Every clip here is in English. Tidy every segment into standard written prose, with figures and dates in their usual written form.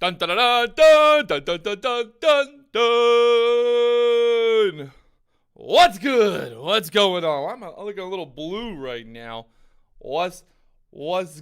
Dun dun dun dun dun dun dun dun dun dun. What's good? What's going on? I'm looking a little blue right now. What's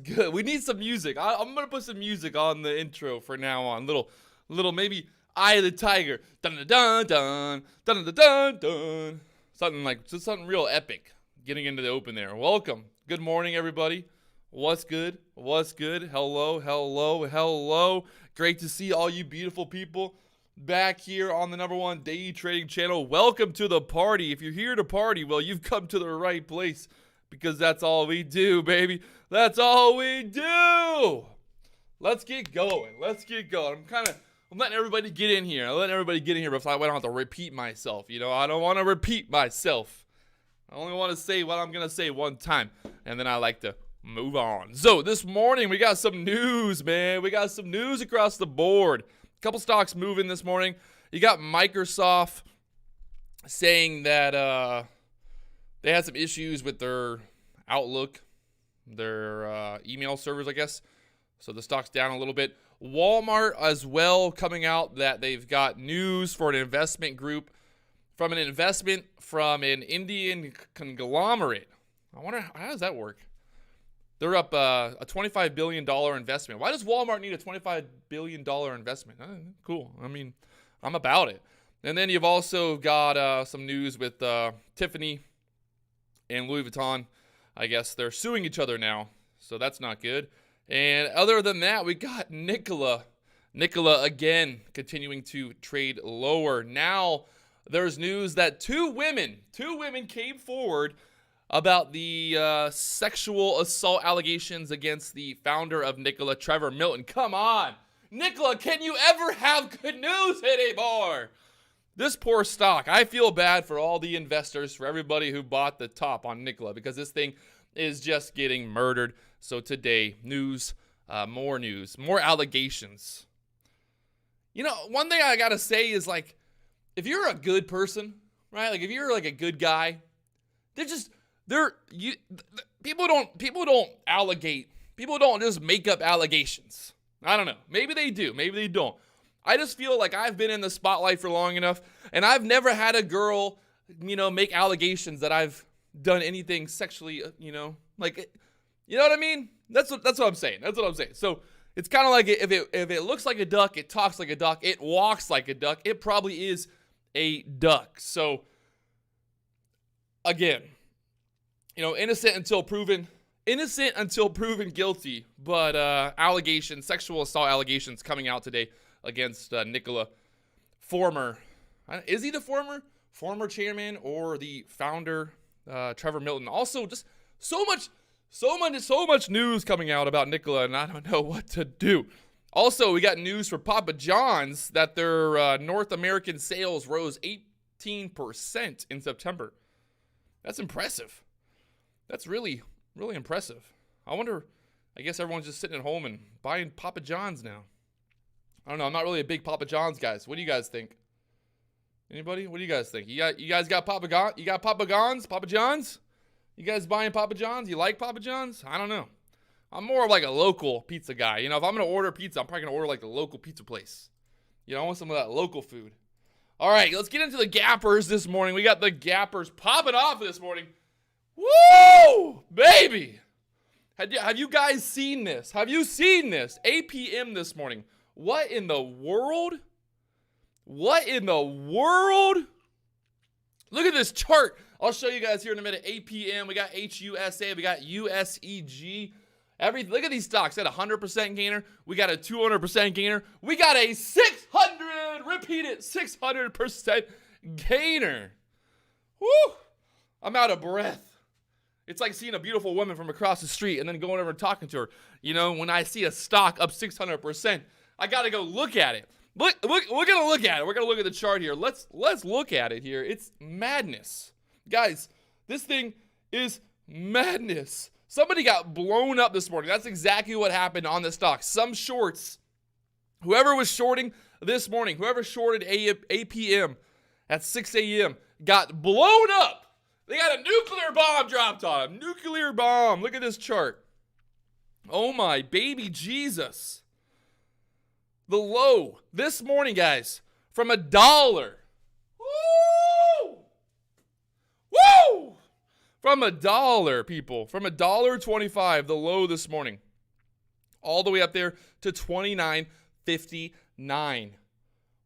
good? We need some music. I'm gonna put some music on the intro for now on. Little maybe Eye of the Tiger. Dun dun dun dun dun dun dun dun. Something real epic. Getting into the open there. Welcome. Good morning, everybody. What's good? What's good? Hello, hello, hello. Great to see all you beautiful people back here on the #1 day trading channel. Welcome to the party. If you're here to party, well, you've come to the right place because that's all we do, baby. That's all we do. Let's get going. I'm letting everybody get in here. Before I don't have to repeat myself. I don't want to repeat myself. I only want to say what I'm going to say one time, and then I like to move on. So this morning we got some news, man. We got some news across the board. A couple stocks moving this morning. You got Microsoft saying that they had some issues with their Outlook, their email servers, I guess. So the stock's down a little bit. Walmart as well coming out that they've got news for an investment group from an Indian conglomerate. I wonder, how does that work? They're up a $25 billion investment. Why does Walmart need a $25 billion investment? Cool. I mean, I'm about it. And then you've also got some news with Tiffany and Louis Vuitton. I guess they're suing each other now, so that's not good. And other than that, we got Nikola. Nikola, again, continuing to trade lower. Now, there's news that two women came forward about the sexual assault allegations against the founder of Nikola, Trevor Milton. Come on. Nikola, can you ever have good news anymore? This poor stock. I feel bad for all the investors, for everybody who bought the top on Nikola, because this thing is just getting murdered. So today, news, more allegations. One thing I gotta say is, like, if you're a good person, right? Like, if you're like a good guy, people don't allegate. People don't just make up allegations. I don't know. Maybe they do. Maybe they don't. I just feel like I've been in the spotlight for long enough, and I've never had a girl, make allegations that I've done anything sexually, like, you know what I mean? That's what I'm saying. So it's kind of like if it looks like a duck, it talks like a duck, it walks like a duck, it probably is a duck. So again, innocent until proven guilty, but sexual assault allegations coming out today against Nikola, is he the former chairman or the founder, Trevor Milton? Also, just so much news coming out about Nikola, and I don't know what to do. Also, we got news for Papa John's that their North American sales rose 18% in September. That's impressive. That's really, really impressive. I guess everyone's just sitting at home and buying Papa John's now. I don't know. I'm not really a big Papa John's guys. What do you guys think? Anybody? What do you guys think? You guys got Papa John's? You guys buying Papa John's? You like Papa John's? I don't know. I'm more of like a local pizza guy. If I'm going to order pizza, I'm probably going to order like the local pizza place. I want some of that local food. All right, let's get into the gappers this morning. We got the gappers popping off this morning. Woo! Baby! Have you guys seen this? Have you seen this? APM this morning. What in the world? What in the world? Look at this chart. I'll show you guys here in a minute. APM, we got HUSA, we got USEG. Look at these stocks. At a 100% gainer. We got a 200% gainer. We got a 600% gainer. Woo! I'm out of breath. It's like seeing a beautiful woman from across the street and then going over and talking to her. When I see a stock up 600%, I got to go look at it. We're going to look at it. We're going to look at the chart here. Let's look at it here. It's madness. Guys, this thing is madness. Somebody got blown up this morning. That's exactly what happened on the stock. Some shorts, whoever was shorting this morning, whoever shorted APM at 6 a.m. got blown up. They got a nuclear bomb dropped on them. Nuclear bomb. Look at this chart. Oh my baby Jesus. The low this morning, guys, from $1. Woo! Woo! From $1, people. From $1.25, the low this morning. All the way up there to $29.59.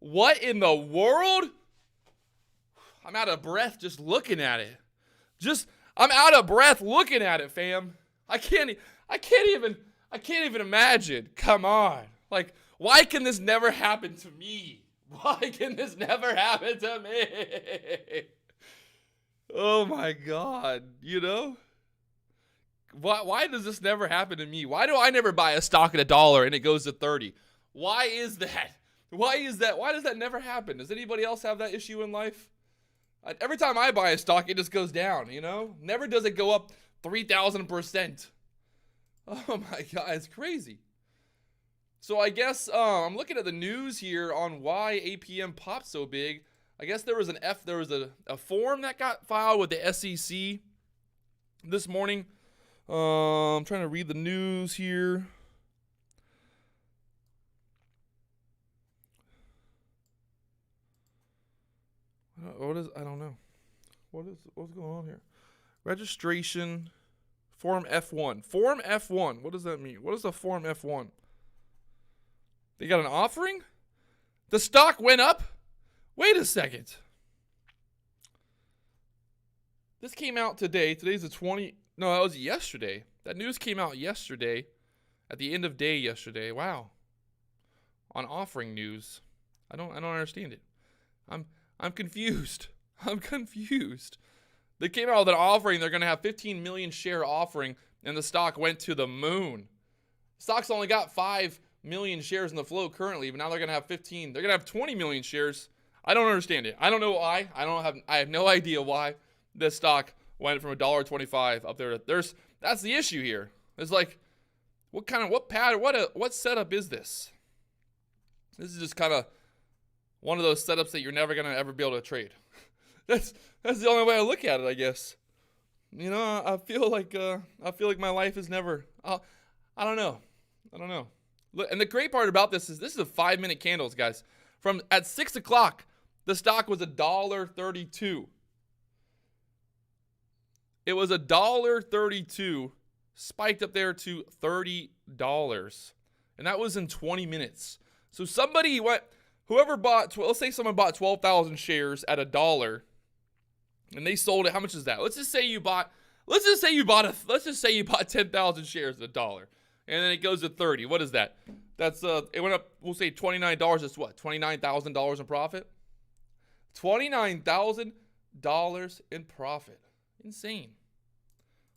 What in the world? I'm out of breath just looking at it. I'm out of breath looking at it, fam. I can't even imagine. Come on. Like, why can this never happen to me? Why can this never happen to me? Oh my God, you know? Why does this never happen to me? Why do I never buy a stock at $1 and it goes to 30? Why is that? Why is that? Why does that never happen? Does anybody else have that issue in life? Every time I buy a stock, it just goes down, you know? Never does it go up 3,000%. Oh my God, it's crazy. So I guess I'm looking at the news here on why APM popped so big. I guess there was a form that got filed with the SEC this morning. I'm trying to read the news here. I don't know. What's going on here? Registration, Form F1. Form F1. What does that mean? What is the Form F1? They got an offering? The stock went up? Wait a second. This came out today. Today's the 20. No, that was yesterday. That news came out yesterday. At the end of day yesterday. Wow. On offering news. I don't understand it. I'm confused. I'm confused. They came out with an offering. They're going to have 15 million share offering, and the stock went to the moon. Stock's only got 5 million shares in the float currently, but now they're going to have 15. They're going to have 20 million shares. I don't understand it. I don't know why. I have no idea why this stock went from $1.25 up there. That's the issue here. It's like, what setup is this? This is just kind of one of those setups that you're never going to ever be able to trade. That's the only way I look at it, I guess. You know, I feel like my life is never. I don't know. Look, and the great part about this is a 5-minute candles, guys. From at 6 o'clock, the stock was $1.32. It was $1.32, spiked up there to $30, and that was in 20 minutes. So whoever bought, let's say someone bought 12,000 shares at $1, and they sold it. How much is that? Let's just say you bought 10,000 shares at $1, and then it goes to 30. What is that? That's it went up. We'll say $29. That's what? $29,000 in profit. $29,000 in profit. Insane.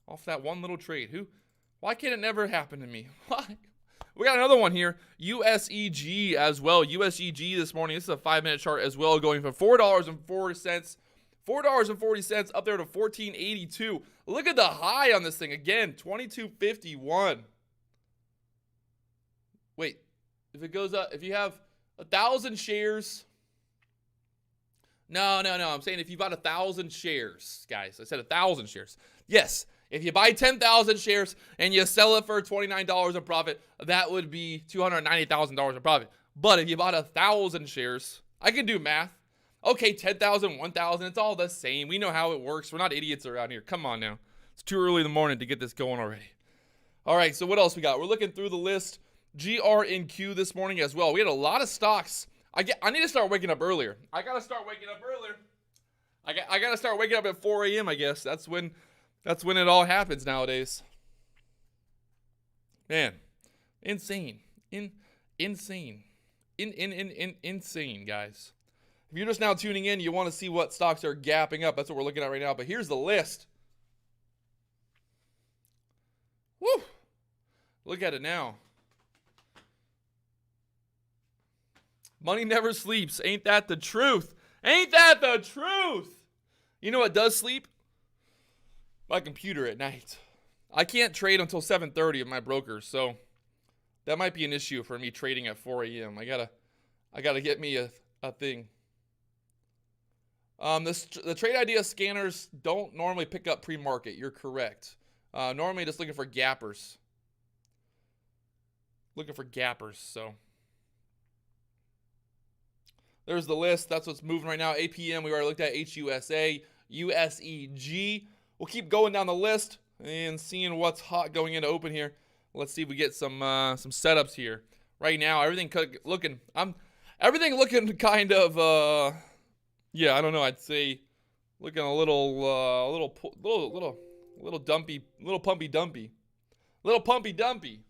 Off that one little trade. Why can't it never happen to me? Why? We got another one here. USEG as well. USEG this morning. This is a 5-minute chart as well, going from $4.40 up there to $14.82. Look at the high on this thing again. $22.51. Wait. If it goes up, if you have 1,000 shares. No. I'm saying if you bought 1,000 shares, guys. I said 1,000 shares. Yes. If you buy 10,000 shares and you sell it for $29 in profit, that would be $290,000 in profit. But if you bought 1,000 shares, I can do math. Okay, 10,000, 1,000, it's all the same. We know how it works. We're not idiots around here. Come on now. It's too early in the morning to get this going already. All right, so what else we got? We're looking through the list. GRNQ this morning as well. We had a lot of stocks. I need to start waking up earlier. I got to start waking up earlier. I got to start waking up at 4 a.m., I guess. That's when it all happens nowadays. Man, insane. Insane, guys. If you're just now tuning in, you want to see what stocks are gapping up. That's what we're looking at right now. But here's the list. Woo! Look at it now. Money never sleeps. Ain't that the truth? Ain't that the truth? You know what does sleep? My computer at night. I can't trade until 7:30 of my brokers, so that might be an issue for me trading at 4 a.m. I gotta get me a thing. The trade idea scanners don't normally pick up pre-market. You're correct. Normally just looking for gappers. So There's the list. That's what's moving right now. APM, we already looked at. HUSA, USEG. We'll keep going down the list and seeing what's hot going into open here. Let's see if we get some setups here. Right now, everything looking kind of yeah, I don't know. I'd say looking a little dumpy, little pumpy dumpy. Little pumpy dumpy.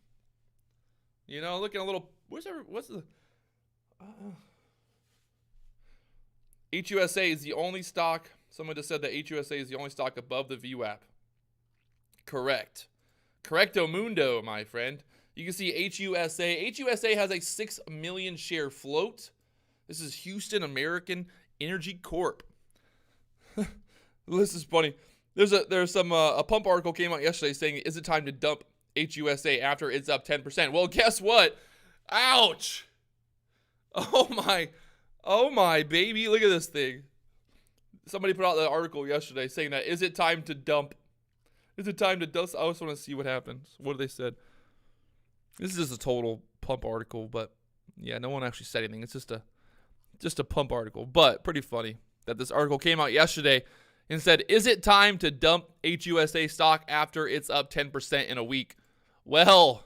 You know, looking a little what's the HUSA is the only stock. Someone just said that HUSA is the only stock above the VWAP. Correct. Correcto mundo, my friend. You can see HUSA. HUSA has a 6 million share float. This is Houston American Energy Corp. This is funny. There's some a pump article came out yesterday saying, is it time to dump HUSA after it's up 10%? Well, guess what? Ouch. Oh my baby. Look at this thing. Somebody put out the article yesterday saying that, is it time to dump? Is it time to dust? I just want to see what happens. What they said. This is just a total pump article, but yeah, no one actually said anything. It's just a pump article, but pretty funny that this article came out yesterday and said, is it time to dump HUSA stock after it's up 10% in a week? Well,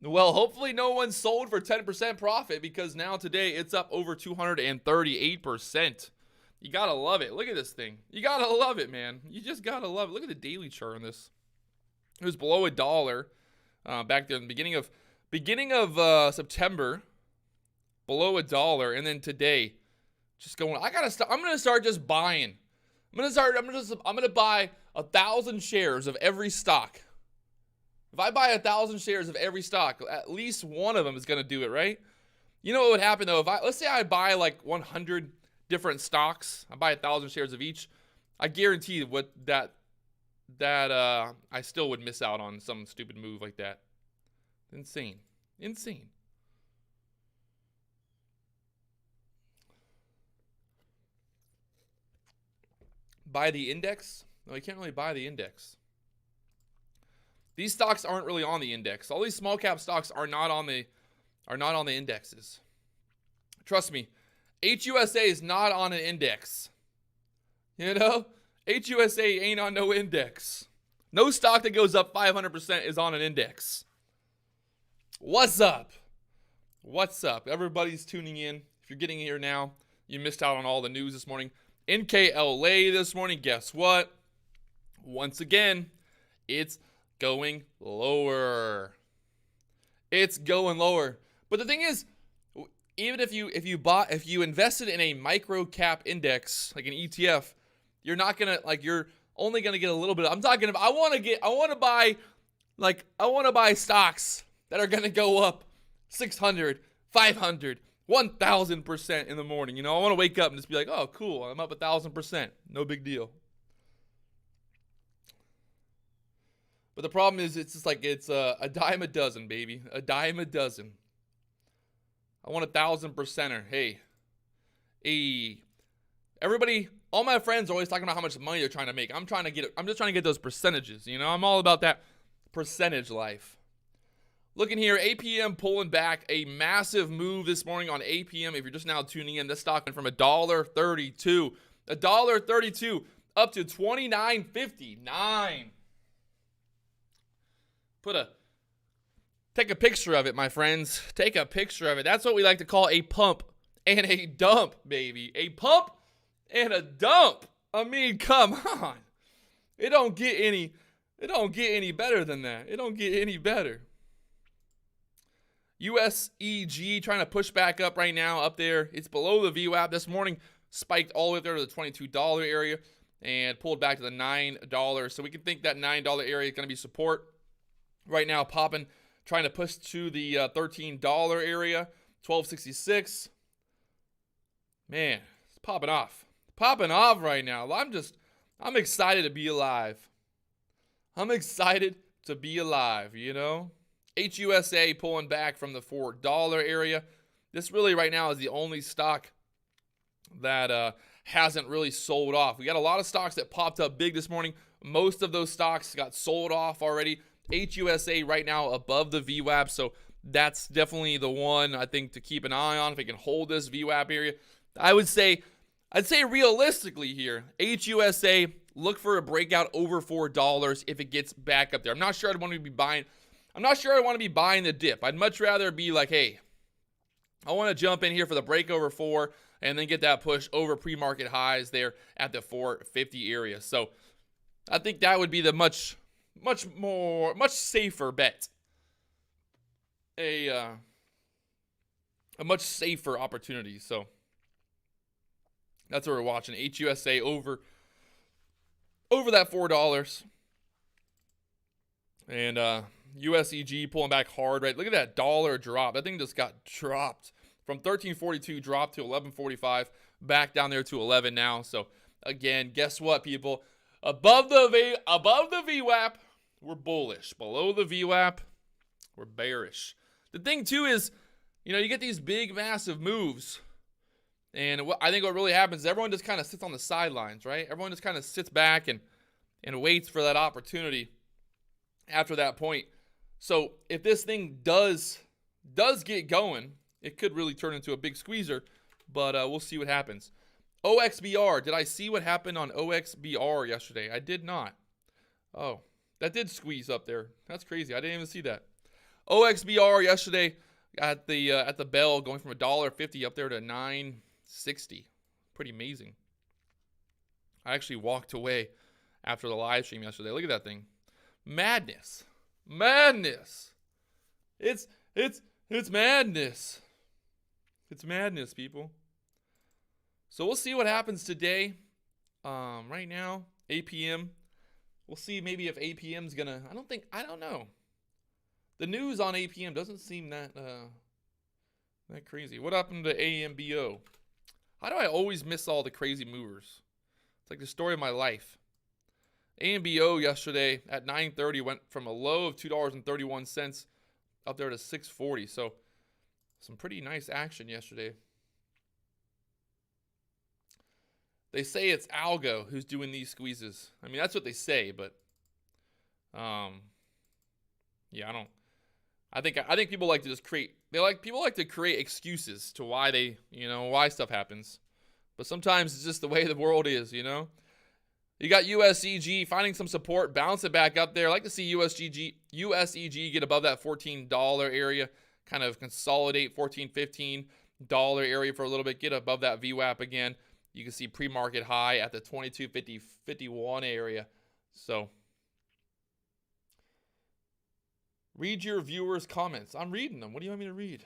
hopefully no one sold for 10% profit, because now today it's up over 238%. You gotta love it. Look at this thing. You gotta love it, man. You just gotta love it. Look at the daily chart on this. It was below $1 back there in the beginning of September, below $1, and then today, just going. I'm gonna start just buying. I'm gonna buy 1,000 shares of every stock. If I buy 1,000 shares of every stock, at least one of them is gonna do it, right? You know what would happen though? Let's say I buy like 100 different stocks, I buy 1,000 shares of each, I guarantee that I still would miss out on some stupid move like that. Insane. Buy the index? No, you can't really buy the index. These stocks aren't really on the index. All these small cap stocks are not on the indexes. Trust me. HUSA is not on an index. You know? HUSA ain't on no index. No stock that goes up 500% is on an index. What's up? What's up? Everybody's tuning in. If you're getting here now, you missed out on all the news this morning. NKLA this morning, guess what? Once again, it's going lower. It's going lower. But the thing is, even if you invested in a micro cap index, like an ETF, you're not gonna, like, you're only gonna get a little bit. I'm talking about, I want to buy stocks that are gonna go up 600, 500, 1,000% in the morning. You know, I want to wake up and just be like, oh, cool, I'm up 1,000%, no big deal. But the problem is, it's just like, it's a dime a dozen, baby, a dime a dozen. I want 1,000%er. Hey, everybody, all my friends are always talking about how much money they're trying to make. I'm just trying to get those percentages. You know, I'm all about that percentage life. Looking here, APM pulling back, a massive move this morning on APM. If you're just now tuning in, this stock went from $1.32 up to $29.59. Take a picture of it, my friends. Take a picture of it. That's what we like to call a pump and a dump, baby. A pump and a dump. I mean, come on. It don't get any better than that. It don't get any better. USEG trying to push back up right now, up there. It's below the VWAP. This morning spiked all the way up there to the $22 area and pulled back to the $9. So we can think that $9 area is going to be support. Right now, popping, trying to push to the $13 area, $12.66. Man, it's popping off. Popping off right now. I'm excited to be alive. I'm excited to be alive, you know? HUSA pulling back from the $4 area. This really right now is the only stock that hasn't really sold off. We got a lot of stocks that popped up big this morning. Most of those stocks got sold off already. HUSA right now above the VWAP, so that's definitely the one I think to keep an eye on if it can hold this VWAP area. I'd say realistically here, HUSA, look for a breakout over $4 if it gets back up there. I'm not sure I'd want to be buying. I'm not sure I want to be buying the dip. I'd much rather be like, hey, I want to jump in here for the break over 4 and then get that push over pre-market highs there at the 450 area. So I think that would be the much safer bet. A much safer opportunity. So that's what we're watching. HUSA over that $4. And USEG pulling back hard, right? Look at that dollar drop. That thing just got dropped from 13.42, dropped to 11.45, back down there to 11 now. So again, guess what, people? Above the VWAP, we're bullish. Below the VWAP, we're bearish. The thing too is, you get these big, massive moves. And I think what really happens is everyone just kind of sits on the sidelines, right? Everyone just kind of sits back and waits for that opportunity after that point. So if this thing does get going, it could really turn into a big squeezer, but we'll see what happens. OXBR, did I see what happened on OXBR yesterday? I did not. Oh, that did squeeze up there. That's crazy. I didn't even see that. OXBR yesterday at the bell going from $1.50 up there to $9.60. Pretty amazing. I actually walked away after the live stream yesterday. Look at that thing. Madness. It's madness. It's madness, people. So we'll see what happens today. Right now, APM. We'll see maybe if APM's gonna. I don't know. The news on APM doesn't seem that crazy. What happened to AMBO? How do I always miss all the crazy movers? It's like the story of my life. AMBO yesterday at 9:30 went from a low of $2.31 up there to $6.40. So some pretty nice action yesterday. They say it's algo who's doing these squeezes. I mean, that's what they say, but yeah, I think people like to just create. People like to create excuses to why why stuff happens. But sometimes it's just the way the world is, You got USEG finding some support, bounce it back up there. I like to see USEG get above that $14 area, kind of consolidate $14, $15 area for a little bit, get above that VWAP again. You can see pre-market high at the 22.50-51 area. So read your viewers' comments. I'm reading them. What do you want me to read?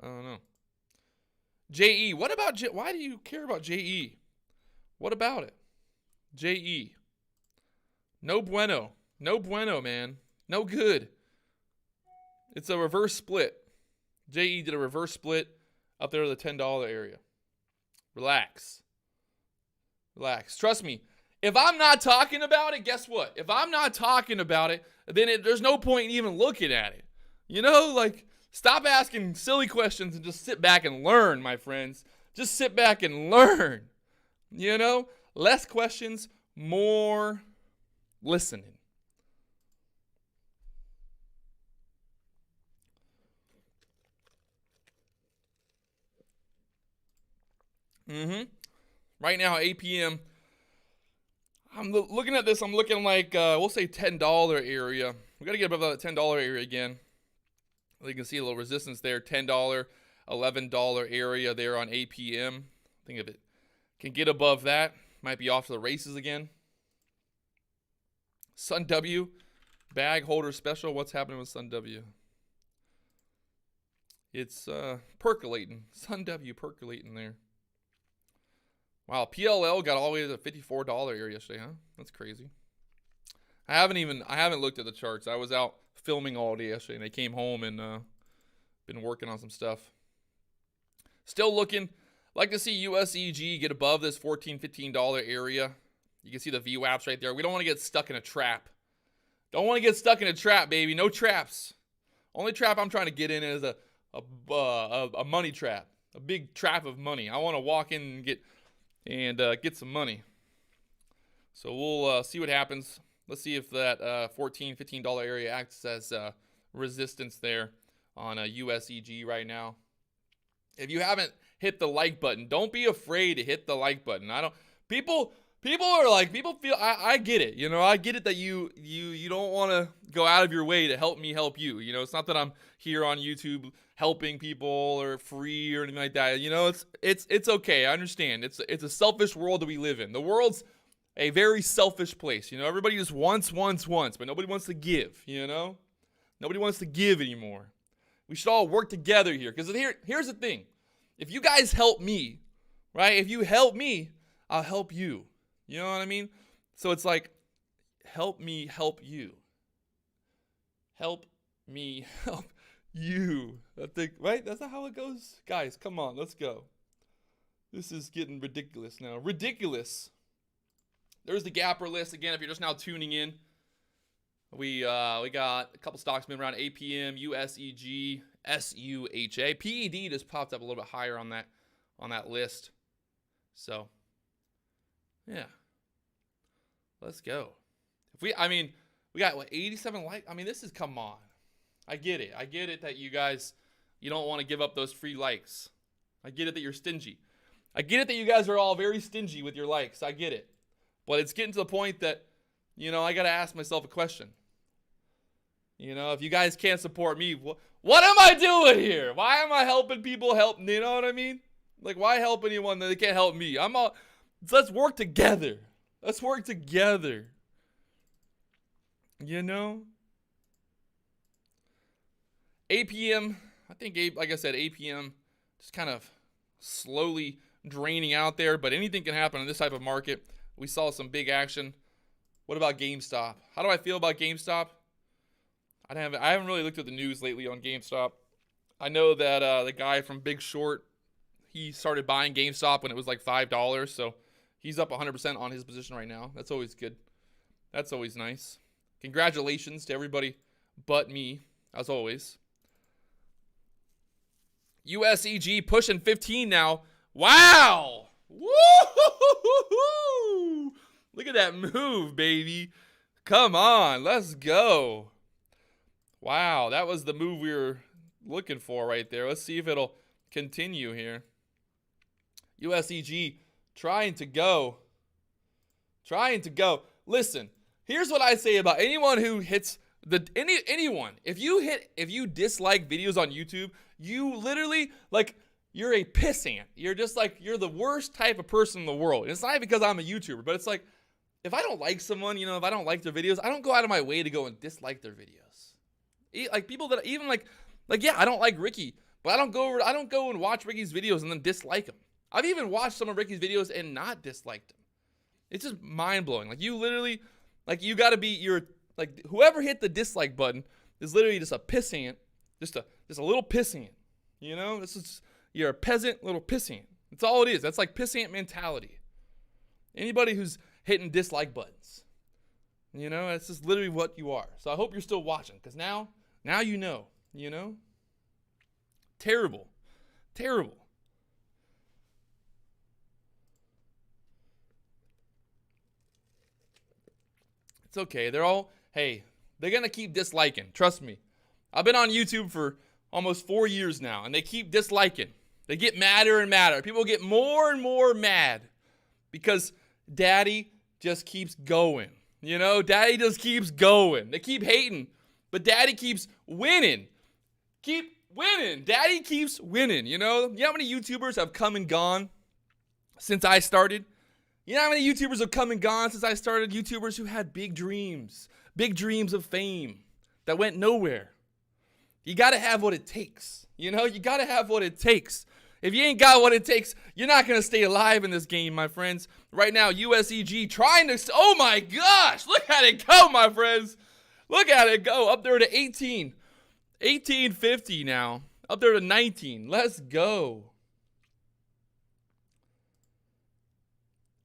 I don't know. JE, what about why do you care about JE? What about it? JE. No bueno. No bueno, man. No good. It's a reverse split. JE did a reverse split up there to the $10 area. Relax. Trust me. If I'm not talking about it, guess what? If I'm not talking about it, then there's no point in even looking at it. Stop asking silly questions and just sit back and learn, my friends. Just sit back and learn. Less questions, more listening. Right now, APM, I'm looking at this, I'm looking like, we'll say $10 area. We got to get above that $10 area again. You can see a little resistance there, $10, $11 area there on APM. I think if it can get above that, might be off to the races again. Sun W, bag holder special. What's happening with Sun W? It's percolating. Sun W percolating there. Wow, PLL got all the way to the $54 area yesterday, huh? That's crazy. I haven't looked at the charts. I was out filming all day yesterday, and I came home and been working on some stuff. Still looking. Like to see USEG get above this $14, $15 area. You can see the VWAPs right there. We don't want to get stuck in a trap. Don't want to get stuck in a trap, baby. No traps. Only trap I'm trying to get in is a money trap. A big trap of money. I want to walk in and get some money. So we'll see what happens. Let's see if that $14, $15 area acts as resistance there on a USEG right now. If you haven't hit the like button, don't be afraid to hit the like button. People are like, people feel, I get it. You know, I get it that you don't want to go out of your way to help me help you. You know, it's not that I'm here on YouTube helping people or free or anything like that. You know, it's okay. I understand. It's a selfish world that we live in. The world's a very selfish place. You know, everybody just wants, but nobody wants to give, you know? Nobody wants to give anymore. We should all work together here. Because here's the thing. If you guys help me, right? If you help me, I'll help you. You know what I mean? So it's like, help me help you. Help me help you. I think, right? That's not how it goes. Guys, come on, let's go. This is getting ridiculous now. Ridiculous. There's the gapper list again. If you're just now tuning in, we got a couple stocks moving around: APM, USEG, SUHA. PED just popped up a little bit higher on that list. So, yeah, let's go. We got what, 87 likes. I mean, this is, come on. I get it that you guys, you don't want to give up those free likes. I get it that you're stingy. I get it that you guys are all very stingy with your likes. I get it. But it's getting to the point that, you know, I got to ask myself a question. You know, if you guys can't support me, what am I doing here? Why am I helping people help? You know what I mean? Like, why help anyone that they can't help me? Let's work together. Let's work together. You know? APM, I think, like I said, APM just kind of slowly draining out there, but anything can happen in this type of market. We saw some big action. What about GameStop? How do I feel about GameStop? I haven't really looked at the news lately on GameStop. I know that the guy from Big Short, he started buying GameStop when it was like $5, so he's up 100% on his position right now. That's always good. That's always nice. Congratulations to everybody but me, as always. USEG pushing 15 now. Wow! Woo! Look at that move, baby. Come on, let's go. Wow, that was the move we were looking for right there. Let's see if it'll continue here. USEG trying to go. Listen, here's what I say about anyone who hits anyone. If you dislike videos on YouTube, you literally, like, you're a pissant. You're just like, you're the worst type of person in the world. And it's not because I'm a YouTuber, but it's like, if I don't like someone, you know, if I don't like their videos, I don't go out of my way to go and dislike their videos. Like, people that even like, yeah, I don't like Ricky, but I don't go and watch Ricky's videos and then dislike him. I've even watched some of Ricky's videos and not disliked him. It's just mind-blowing. Like, you literally, like, you got to be, like, whoever hit the dislike button is literally just a pissant, just a little pissant, you know? You're a peasant little pissant. That's all it is. That's like pissant mentality. Anybody who's hitting dislike buttons, you know, that's just literally what you are. So I hope you're still watching, because now you know, Terrible. It's okay. They're going to keep disliking. Trust me. I've been on YouTube for almost 4 years now, and they keep disliking. They get madder and madder. People get more and more mad because Daddy just keeps going. You know, Daddy just keeps going. They keep hating, but Daddy keeps winning. Keep winning. Daddy keeps winning, you know? You know how many YouTubers have come and gone since I started? You know how many YouTubers have come and gone since I started? YouTubers who had big dreams of fame that went nowhere. You got to have what it takes. You know, you got to have what it takes. If you ain't got what it takes, you're not going to stay alive in this game, my friends. Right now, USEG trying to, oh my gosh, look at it go, my friends. Look at it go, up there to 1850 now, up there to 19. Let's go.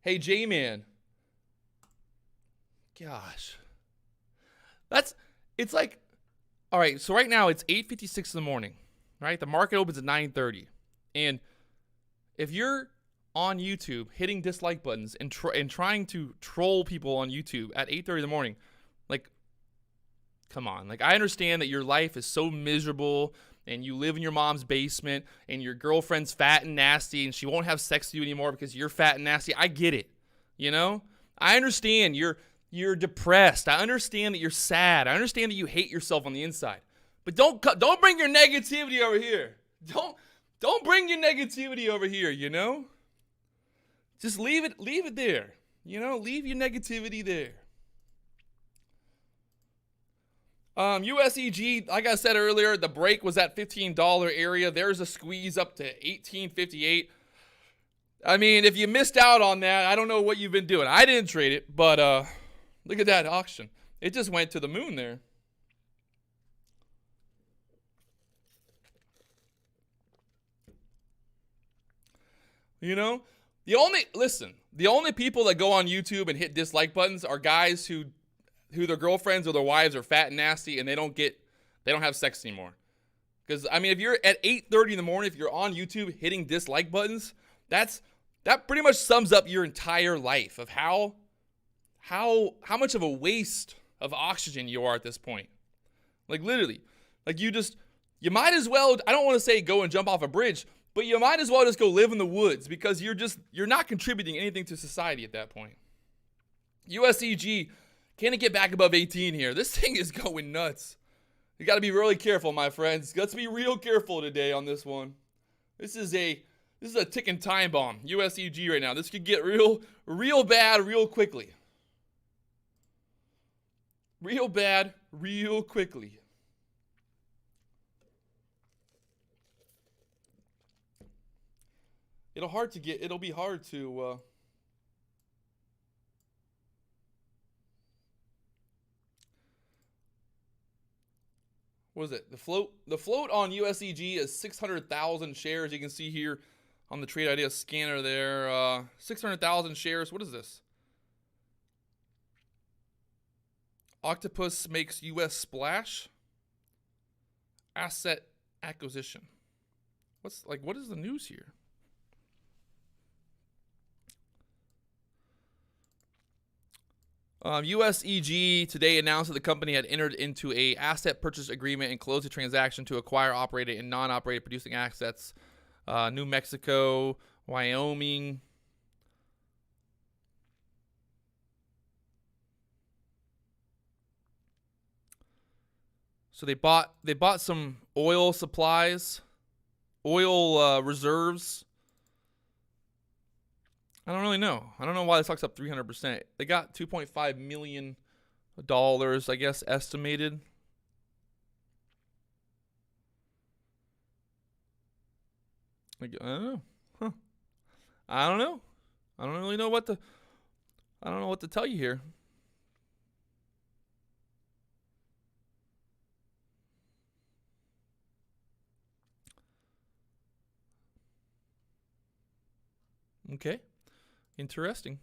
Hey, J-Man. Gosh. It's like, all right, so right now it's 8:56 in the morning, right? The market opens at 9:30. And if you're on YouTube hitting dislike buttons and trying to troll people on YouTube at 8:30 in the morning, Like, come on. Like, I understand that your life is so miserable and you live in your mom's basement and your girlfriend's fat and nasty and she won't have sex with you anymore because you're fat and nasty. I get it. You know? I understand you're depressed. I understand that you're sad. I understand that you hate yourself on the inside. But don't bring your negativity over here. Don't bring your negativity over here, you know? Just leave it there. You know, leave your negativity there. USEG, like I said earlier, the break was at $15 area. There's a squeeze up to $18.58. I mean, if you missed out on that, I don't know what you've been doing. I didn't trade it, but look at that auction. It just went to the moon there. You know, the only people that go on YouTube and hit dislike buttons are guys who their girlfriends or their wives are fat and nasty and they don't have sex anymore. Because I mean, if you're at 8:30 in the morning, if you're on YouTube hitting dislike buttons, that pretty much sums up your entire life of how much of a waste of oxygen you are at this point. Like literally, like you might as well, I don't want to say go and jump off a bridge, but you might as well just go live in the woods because you're not contributing anything to society at that point. USEG, can it get back above 18 here? This thing is going nuts. You got to be really careful, my friends. Let's be real careful today on this one. This is a ticking time bomb. USEG right now. This could get real bad real quickly. Real bad real quickly. It'll be hard to what is it? The float on USEG is 600,000 shares. You can see here on the trade idea scanner there, 600,000 shares. What is this? Octopus makes US splash. Asset acquisition. What is the news here? USEG today announced that the company had entered into a asset purchase agreement and closed a transaction to acquire operated and non-operated producing assets, New Mexico, Wyoming. So they bought some oil supplies, oil reserves. I don't really know. I don't know why the stock's up 300%. They got $2.5 million, I guess, estimated. I don't know. Huh. I don't know. I don't really know what to tell you here. Okay. Interesting.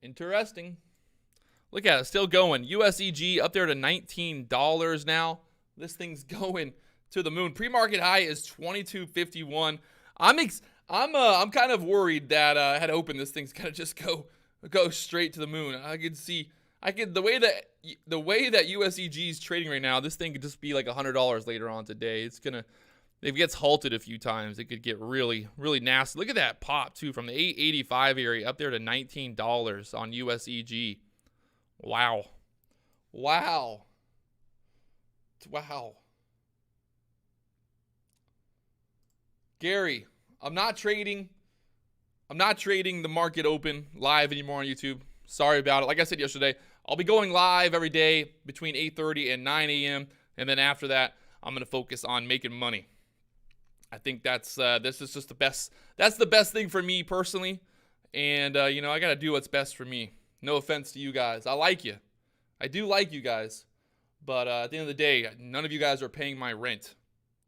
Look at it, still going. USEG up there to $19 now. This thing's going to the moon. Pre-market high is $22.51. I'm kind of worried that had opened this thing's gonna just go straight to the moon. The way that USEG is trading right now, this thing could just be like $100 later on today. If it gets halted a few times, it could get really, really nasty. Look at that pop, too, from the 885 area up there to $19 on USEG. Wow. Gary, I'm not trading the market open live anymore on YouTube. Sorry about it. Like I said yesterday, I'll be going live every day between 8:30 and 9 a.m. And then after that, I'm going to focus on making money. I think this is just the best. That's the best thing for me personally. And, I got to do what's best for me. No offense to you guys. I like you. I do like you guys. But at the end of the day, none of you guys are paying my rent,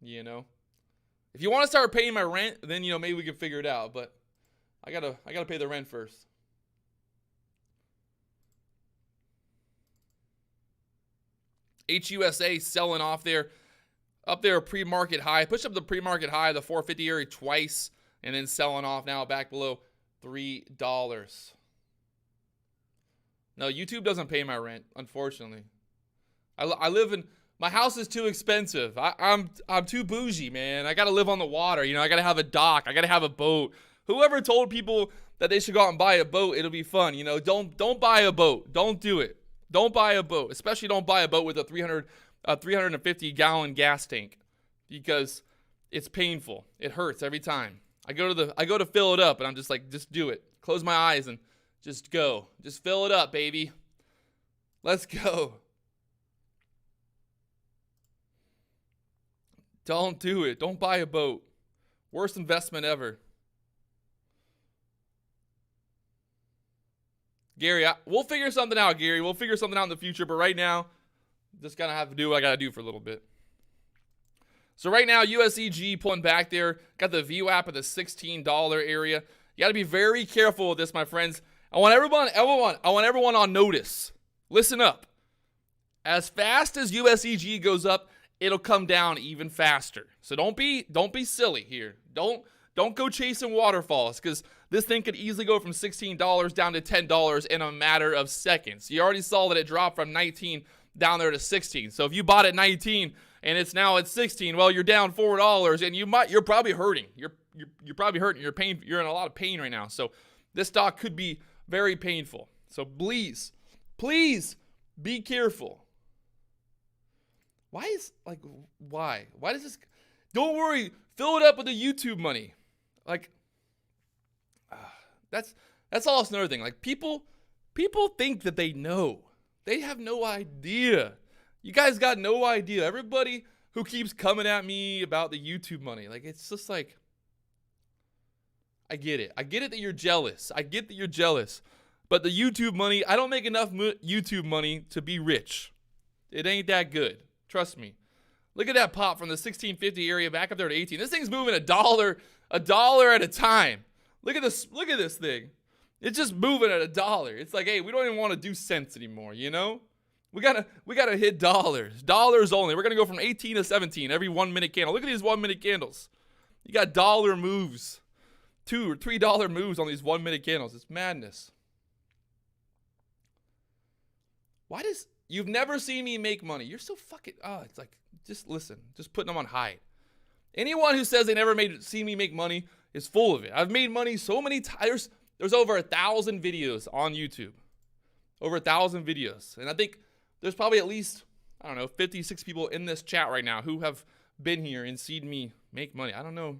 If you want to start paying my rent, then, maybe we can figure it out. But I gotta pay the rent first. HUSA selling off there. Up there, pre-market high. Push up the pre-market high, the 450 area twice, and then selling off now back below $3. No, YouTube doesn't pay my rent, unfortunately. I live in, my house is too expensive. I'm too bougie, man. I gotta live on the water. You know, I gotta have a dock. I gotta have a boat. Whoever told people that they should go out and buy a boat, it'll be fun. You know, don't buy a boat. Don't do it. Don't buy a boat. Especially don't buy a boat with a 350-gallon gas tank, because it's painful. It hurts every time. I go to fill it up, and I'm just like, just do it. Close my eyes and just go. Just fill it up, baby. Let's go. Don't do it. Don't buy a boat. Worst investment ever. Gary, we'll figure something out, Gary. We'll figure something out in the future, but right now, just gonna have to do what I gotta do for a little bit. So right now, USEG pulling back there. Got the VWAP at the $16 area. You gotta be very careful with this, my friends. I want everyone on notice. Listen up. As fast as USEG goes up, it'll come down even faster. So don't be silly here. Don't go chasing waterfalls, because this thing could easily go from $16 down to $10 in a matter of seconds. You already saw that it dropped from 19 down there to 16. So if you bought at 19 and it's now at 16, well, you're down $4, and you're probably hurting. You're probably hurting. You're in a lot of pain right now. So this stock could be very painful. So please be careful. Why does this? Don't worry. Fill it up with the YouTube money. Like, that's also another thing. Like, people think that they know. They have no idea. You guys got no idea. Everybody who keeps coming at me about the YouTube money, like, it's just like, I get it. I get it that you're jealous. I get that you're jealous. But the YouTube money, I don't make enough YouTube money to be rich. It ain't that good. Trust me. Look at that pop from the 1650 area back up there to 18. This thing's moving a dollar at a time. Look at this thing. It's just moving at $1. It's like, hey, we don't even want to do cents anymore, you know? We gotta hit dollars. Dollars only. We're gonna go from 18 to 17 every 1 minute candle. Look at these 1 minute candles. You got dollar moves. $2 or $3 moves on these 1 minute candles. It's madness. You've never seen me make money. You're so fucking, it's like, just listen. Just putting them on high. Anyone who says they never seen me make money is full of it. I've made money so many times. There's over 1,000 videos on YouTube. Over 1,000 videos. And I think there's probably at least, 56 people in this chat right now who have been here and seen me make money. I don't know.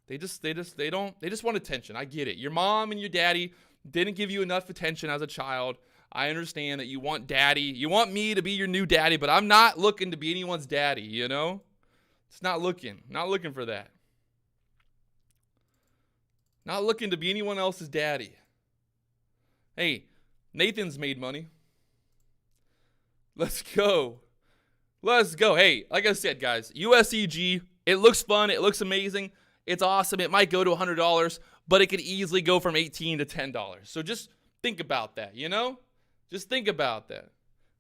They just want attention. I get it. Your mom and your daddy didn't give you enough attention as a child. I understand that you want daddy. You want me to be your new daddy, but I'm not looking to be anyone's daddy, you know? It's not looking for that. Not looking to be anyone else's daddy. Hey, Nathan's made money. Let's go. Hey, like I said, guys, USEG, it looks fun. It looks amazing. It's awesome. It might go to $100, but it could easily go from $18 to $10. So just think about that, you know? Just think about that.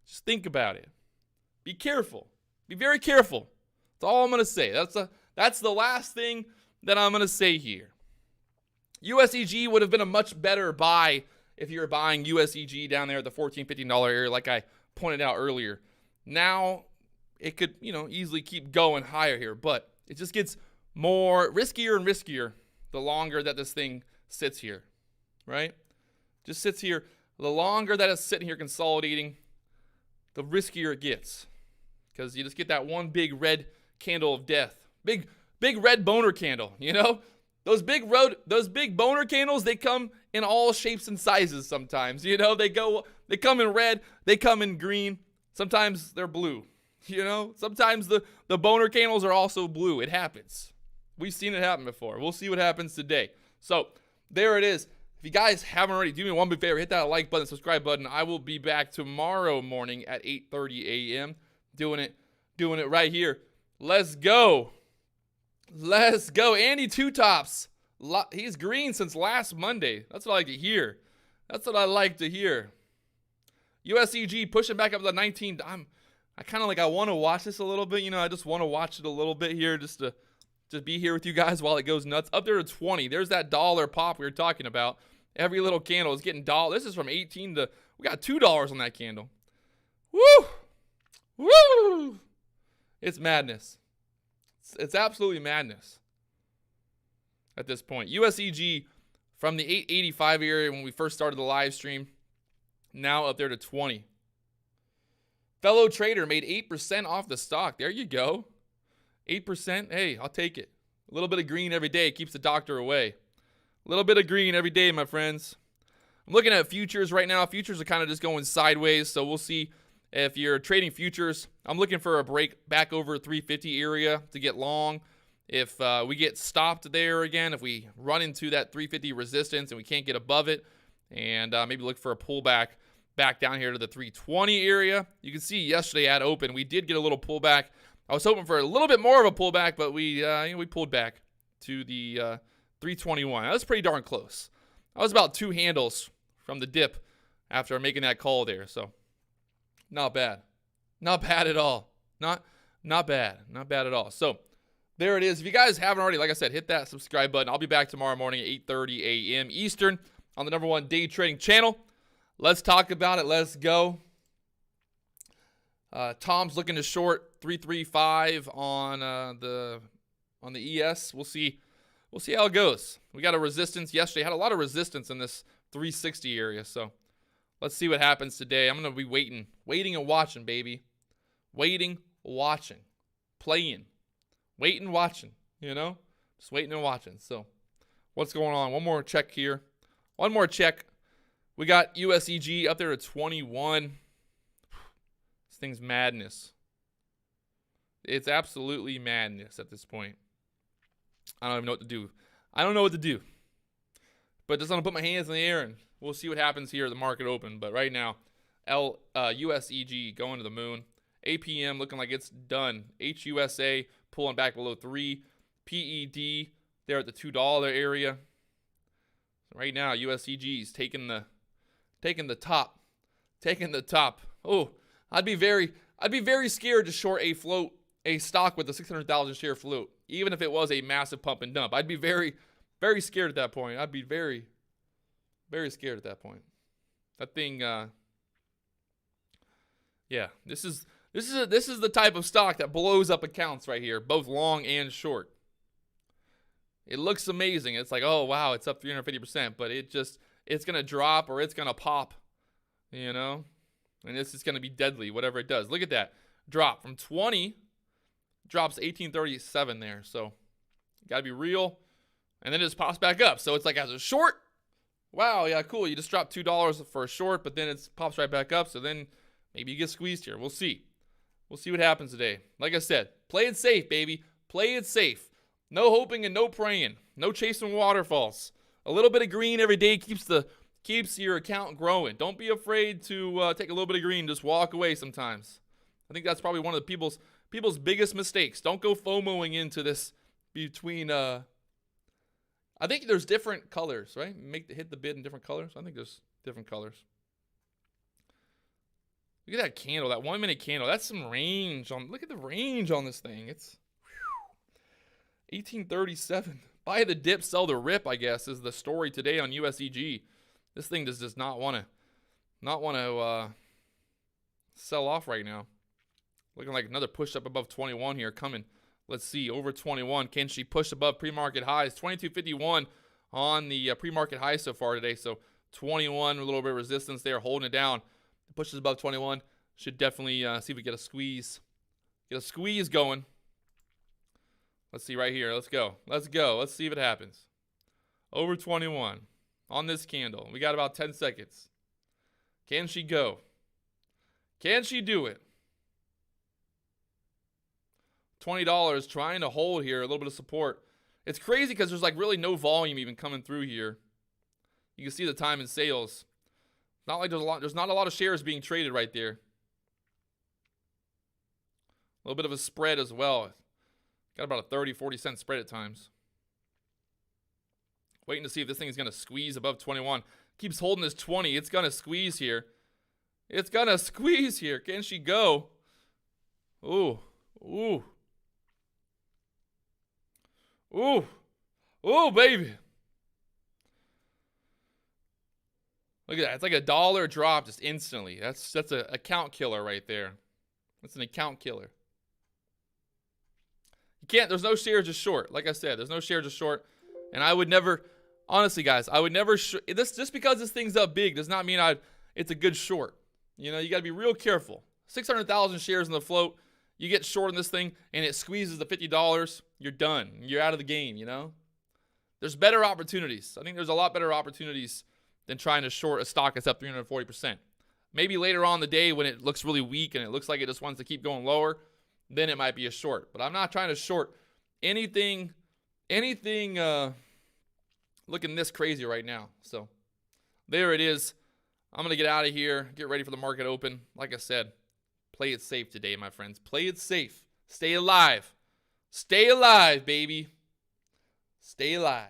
Just think about it. Be careful. Be very careful. That's all I'm going to say. That's the last thing that I'm going to say here. USEG would have been a much better buy if you were buying USEG down there at the $14, $15 area like I pointed out earlier. Now, it could, easily keep going higher here, but it just gets more riskier and riskier the longer that this thing sits here, right? Just sits here. The longer that it's sitting here consolidating, the riskier it gets, because you just get that one big red candle of death. Big red boner candle, you know? Those big boner candles, they come in all shapes and sizes sometimes, you know? They come in red, they come in green, sometimes they're blue, you know? Sometimes the boner candles are also blue. It happens. We've seen it happen before. We'll see what happens today. So, there it is. If you guys haven't already, do me one big favor, hit that like button, subscribe button. I will be back tomorrow morning at 8:30 a.m. doing it right here. Let's go. Andy Two Tops. He's green since last Monday. That's what I like to hear. USEG pushing back up to the 19. I want to watch this a little bit. I just want to watch it a little bit here just to be here with you guys while it goes nuts. Up there to 20. There's that dollar pop we were talking about. Every little candle is getting $1. This is from 18 to, we got $2 on that candle. Woo! Woo! It's madness. It's absolutely madness at this point. USEG from the 885 area when we first started the live stream, now up there to 20. Fellow trader made 8% off the stock. There you go. 8%. Hey, I'll take it. A little bit of green every day keeps the doctor away. A little bit of green every day, my friends. I'm looking at futures right now. Futures are kind of just going sideways, so we'll see if you're trading futures. I'm looking for a break back over 350 area to get long. If we get stopped there again, if we run into that 350 resistance and we can't get above it, and maybe look for a pullback back down here to the 320 area. You can see yesterday at open, we did get a little pullback. I was hoping for a little bit more of a pullback, but we pulled back to the 321. That was pretty darn close. I was about 2 handles from the dip after making that call there, so not bad. Not bad at all. Not bad. Not bad at all. So there it is. If you guys haven't already, like I said, hit that subscribe button. I'll be back tomorrow morning at 8:30 a.m. Eastern on the #1 day trading channel. Let's talk about it. Let's go. Tom's looking to short 335 on the ES. We'll see how it goes. We got a resistance yesterday. Had a lot of resistance in this 360 area. So let's see what happens today. I'm gonna be waiting and watching, baby. Waiting, watching, playing, waiting, watching. You know, just waiting and watching. So what's going on? One more check here. One more check. We got USEG up there at 21. This thing's madness. It's absolutely madness at this point. I don't even know what to do. I don't know what to do. But just want to put my hands in the air and we'll see what happens here at the market open. But right now, USEG going to the moon. APM looking like it's done. HUSA pulling back below 3. PED there at the $2 area. So right now, USEG is taking the top. Taking the top. Oh, I'd be very scared to short a stock with a 600,000 share float, even if it was a massive pump and dump. I'd be very, very scared at that point. I'd be very, very scared at that point. That thing, yeah, this is the type of stock that blows up accounts right here, both long and short. It looks amazing. It's like, oh wow, it's up 350%, but it's gonna drop or it's gonna pop, you know, and this is gonna be deadly, whatever it does. Look at that drop from 20. Drops 1837 there, so gotta be real, and then it just pops back up. So it's like as a short, wow, yeah, cool. You just dropped $2 for a short, but then it pops right back up. So then maybe you get squeezed here. We'll see. We'll see what happens today. Like I said, play it safe, baby. Play it safe. No hoping and no praying. No chasing waterfalls. A little bit of green every day keeps your account growing. Don't be afraid to take a little bit of green. Just walk away sometimes. I think that's probably one of the people's biggest mistakes. Don't go FOMOing into this between I think there's different colors, right? Hit the bid in different colors. I think there's different colors. Look at that candle, that 1 minute candle. That's some range on. Look at the range on this thing. It's 1837. Buy the dip, sell the rip, I guess, is the story today on USEG. This thing just does not want to sell off right now. Looking like another push up above 21 here coming. Let's see, over 21. Can she push above pre-market highs? 22.51 on the pre-market high so far today. So 21, a little bit of resistance there, holding it down. It pushes above 21. Should definitely see if we get a squeeze. Get a squeeze going. Let's see right here. Let's go. Let's go. Let's see if it happens. Over 21 on this candle. We got about 10 seconds. Can she go? Can she do it? $20 trying to hold here, a little bit of support. It's crazy because there's like really no volume even coming through here. You can see the time in sales. Not like there's not a lot of shares being traded right there. A little bit of a spread as well. Got about a 30-40 cent spread at times. Waiting to see if this thing is going to squeeze above 21. Keeps holding this 20. It's going to squeeze here. It's going to squeeze here. Can she go? Ooh. Ooh. Ooh. Ooh, baby. Look at that. It's like $1 drop just instantly. That's an account killer right there. That's an account killer. You can't, there's no shares to short. Like I said, there's no shares to short. And I would never, honestly, guys, I would never, this just because this thing's up big does not mean it's a good short. You know, you got to be real careful. 600,000 shares in the float. You get short in this thing and it squeezes the $50. You're done. You're out of the game, you know? There's better opportunities. I think there's a lot better opportunities than trying to short a stock that's up 340%. Maybe later on in the day when it looks really weak and it looks like it just wants to keep going lower, then it might be a short. But I'm not trying to short anything looking this crazy right now. So there it is. I'm going to get out of here, get ready for the market open. Like I said, play it safe today, my friends. Play it safe. Stay alive. Stay alive, baby. Stay alive.